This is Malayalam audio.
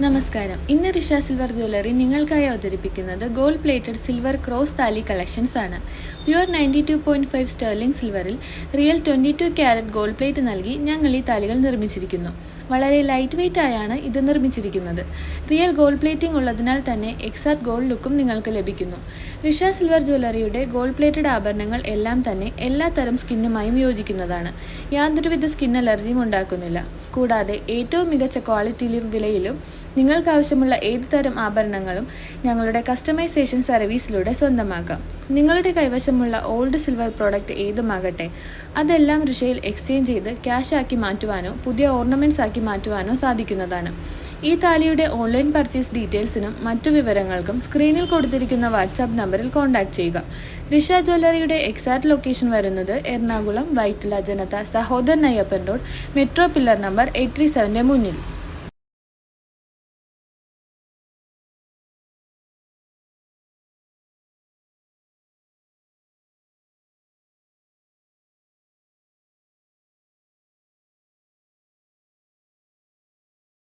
നമസ്കാരം. ഇന്ന് റിഷ സിൽവർ ജ്വല്ലറി നിങ്ങൾക്കായി അവതരിപ്പിക്കുന്നത് gold plated silver cross thali collections ആണ്. പ്യുവർ 92.5 സ്റ്റെർലിംഗ് സിൽവറിൽ റിയൽ 22 ക്യാരറ്റ് ഗോൾഡ് പ്ലേറ്റ് നൽകി ഞങ്ങൾ ഈ താലികൾ നിർമ്മിച്ചിരിക്കുന്നു. വളരെ ലൈറ്റ് വെയ്റ്റ് ആയാണ് ഇത് നിർമ്മിച്ചിരിക്കുന്നത്. റിയൽ ഗോൾഡ് പ്ലേറ്റിംഗ് ഉള്ളതിനാൽ തന്നെ എക്സാക്ട് ഗോൾഡ് ലുക്കും നിങ്ങൾക്ക് ലഭിക്കുന്നു. റിഷ സിൽവർ ജ്വല്ലറിയുടെ ഗോൾഡ് പ്ലേറ്റഡ് ആഭരണങ്ങൾ എല്ലാം തന്നെ എല്ലാ തരം സ്കിന്നുമായും യോജിക്കുന്നതാണ്. യാതൊരുവിധ സ്കിൻ അലർജിയും ഉണ്ടാക്കുന്നില്ല. കൂടാതെ ഏറ്റവും മികച്ച ക്വാളിറ്റിയിലും വിലയിലും നിങ്ങൾക്ക് ആവശ്യമുള്ള ഏതു തരം ആഭരണങ്ങളും ഞങ്ങളുടെ കസ്റ്റമൈസേഷൻ സർവീസിലൂടെ സ്വന്തമാക്കാം. നിങ്ങളുടെ കൈവശമുള്ള ഓൾഡ് സിൽവർ പ്രോഡക്റ്റ് ഏതുമാകട്ടെ, അതെല്ലാം റിഷയിൽ എക്സ്ചേഞ്ച് ചെയ്ത് ക്യാഷ് ആക്കി മാറ്റുവാനോ പുതിയ ഓർണമെൻറ്റ്സ് ആക്കി മാറ്റുവാനോ സാധിക്കുന്നതാണ്. ഈ താലിയുടെ ഓൺലൈൻ പർച്ചേസ് ഡീറ്റെയിൽസിനും മറ്റു വിവരങ്ങൾക്കും സ്ക്രീനിൽ കൊടുത്തിരിക്കുന്ന വാട്സാപ്പ് നമ്പറിൽ കോൺടാക്ട് ചെയ്യുക. റിഷ ജ്വല്ലറിയുടെ എക്സാക്ട് ലൊക്കേഷൻ വരുന്നത് എറണാകുളം വൈറ്റില ജനത Sahodaran Ayyappan road, metro pillar number 837 മുന്നിൽ.